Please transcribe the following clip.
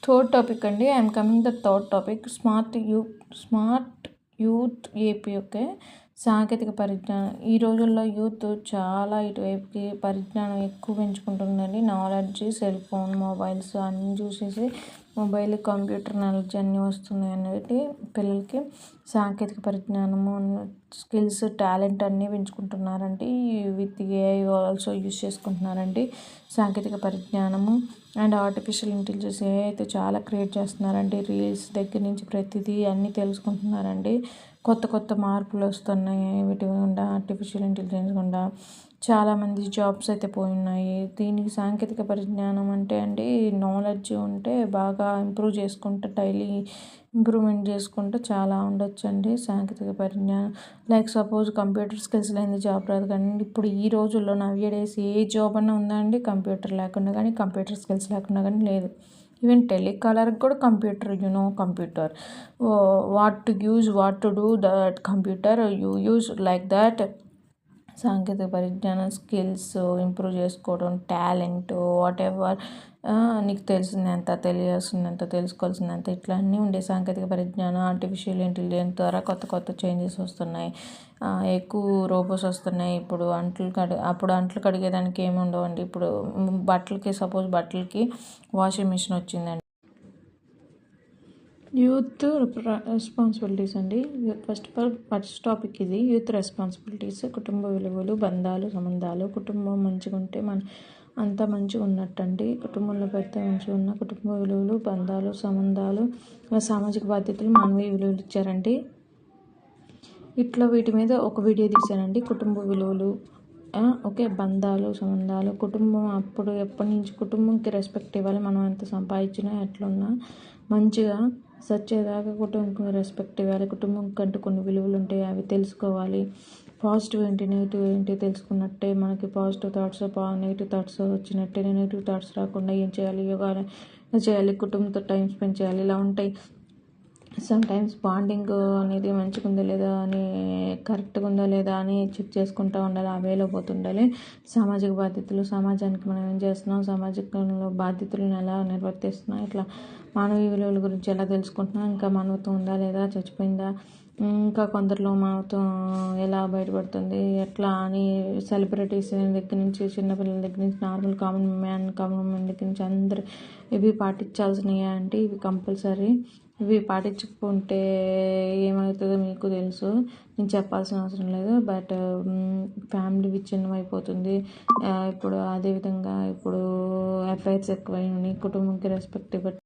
Third topic అండి. I'm coming the third topic smart youth AP. Okay, సాంకేతిక పరిజ్ఞానం. ఈ రోజుల్లో యూత్ చాలా ఇటువైపుకి పరిజ్ఞానం ఎక్కువ పెంచుకుంటుందండి. నాలెడ్జ్, సెల్ ఫోన్, మొబైల్స్ అన్నీ చూసేసి మొబైల్, కంప్యూటర్ నాలెడ్జ్ అన్నీ వస్తున్నాయి అనేది పిల్లలకి. సాంకేతిక పరిజ్ఞానము, స్కిల్స్, టాలెంట్ అన్నీ పెంచుకుంటున్నారండి. విత్ ఏఐ ఆల్సో యూస్ చేసుకుంటున్నారండి. సాంకేతిక పరిజ్ఞానము అండ్ ఆర్టిఫిషియల్ ఇంటెలిజెన్స్ ఏఐ అయితే చాలా క్రియేట్ చేస్తున్నారండి. రీల్స్ దగ్గర నుంచి ప్రతిదీ అన్నీ తెలుసుకుంటున్నారండి. కొత్త మార్పులు వస్తున్నాయి వీటి గుండా, ఆర్టిఫిషియల్ ఇంటెలిజెన్స్ గుండా చాలామంది జాబ్స్ అయితే పోయినాయి. దీనికి సాంకేతిక పరిజ్ఞానం అంటే అండి, నాలెడ్జ్ ఉంటే బాగా ఇంప్రూవ్ చేసుకుంటే, డైలీ ఇంప్రూవ్మెంట్ చేసుకుంటే చాలా ఉండొచ్చండి. సాంకేతిక పరిజ్ఞానం లైక్ సపోజ్ కంప్యూటర్ స్కిల్స్ లేని జాబ్ రాదు. కానీ ఇప్పుడు ఈ రోజుల్లో నవ్యడేస్ ఏ జాబ్ అన్నా ఉందా అండి, కంప్యూటర్ లేకుండా కానీ, కంప్యూటర్ స్కిల్స్ లేకుండా కానీ లేదు. ఈవెన్ టెలికాలర్కి కూడా computer, computer what to use, what to do that computer you use like that. సాంకేతిక పరిజ్ఞానం, స్కిల్స్ ఇంప్రూవ్ చేసుకోవడం, టాలెంట్, వాట్ ఎవర్, నీకు తెలిసిందంత, తెలియాల్సిందంత, తెలుసుకోవాల్సిందంత, ఇట్లా అన్నీ ఉండే సాంకేతిక పరిజ్ఞానం, ఆర్టిఫిషియల్ ఇంటెలిజెన్స్ ద్వారా కొత్త చేంజెస్ వస్తున్నాయి. ఎక్కువ రోబోస్ వస్తున్నాయి. ఇప్పుడు అప్పుడు అంట్లు కడిగేదానికి ఏమి ఉండవండి. ఇప్పుడు బట్టలకి వాషింగ్ మిషన్ వచ్చిందండి. యూత్ రెస్పాన్సిబిలిటీస్ అండి. ఫస్ట్ టాపిక్ ఇది, యూత్ రెస్పాన్సిబిలిటీస్. కుటుంబ విలువలు, బంధాలు, సంబంధాలు. కుటుంబం మంచిగా ఉంటే అంతా మంచిగా ఉన్నట్టు అండి. కుటుంబంలో పెద్ద మంచిగా ఉన్న కుటుంబ విలువలు, బంధాలు, సంబంధాలు, సామాజిక బాధ్యతలు, మానవీయ విలువలు ఇచ్చారండి. ఇట్లా వీటి మీద ఒక వీడియో తీశానండి. కుటుంబ విలువలు, ఓకే, బంధాలు, సంబంధాలు. కుటుంబం ఎప్పటి నుంచి కుటుంబంకి రెస్పెక్ట్ ఇవ్వాలి. మనం ఎంత సంపాదించినా ఎట్లున్నా మంచిగా సచ్చేదాకా కుటుంబంకి రెస్పెక్ట్ ఇవ్వాలి. కుటుంబం కంటూ కొన్ని విలువలు ఉంటాయి, అవి తెలుసుకోవాలి. పాజిటివ్ ఏంటి, నెగిటివ్ ఏంటి తెలుసుకున్నట్టే మనకి పాజిటివ్ థాట్స్, నెగిటివ్ థాట్స్ వచ్చినట్టే. నెగిటివ్ థాట్స్ రాకుండా ఏం చేయాలి, యోగా చేయాలి, కుటుంబంతో టైం స్పెండ్ చేయాలి, ఇలా ఉంటాయి. సమ్టైమ్స్ బాండింగ్ అనేది మంచిగా ఉందా లేదా అని, కరెక్ట్గా ఉందా లేదా అని చెక్ చేసుకుంటూ ఉండాలి. ఆ వేలో పోతుండాలి. సామాజిక బాధ్యతలు, సమాజానికి మనం ఏం చేస్తున్నాం, సామాజికంలో బాధ్యతలను ఎలా నిర్వర్తిస్తున్నాం, ఇట్లా మానవీయ విలువల గురించి ఎలా తెలుసుకుంటున్నాం, ఇంకా మానవత్వం ఉందా లేదా, చచ్చిపోయిందా, ఇంకా కొందరిలో మానవత్వం ఎలా బయటపడుతుంది, ఎట్లా అని సెలబ్రిటీస్ దగ్గర నుంచి, చిన్నపిల్లల దగ్గర నుంచి, నార్మల్ కామన్ మ్యాన్ దగ్గర నుంచి అందరూ ఇవి పాటించాల్సినవి అంటే ఇవి కంపల్సరీ. ఇవి పాటించకుంటే ఏమవుతుందో మీకు తెలుసు, నేను చెప్పాల్సిన అవసరం లేదు. బట్ ఫ్యామిలీ విచ్ఛిన్నం అయిపోతుంది. ఇప్పుడు అదేవిధంగా ఇప్పుడు ఎఫ్ఐఆర్స్ ఎక్కువైనాయి. కుటుంబంకి రెస్పెక్ట్ ఇవ్వట్లేదు.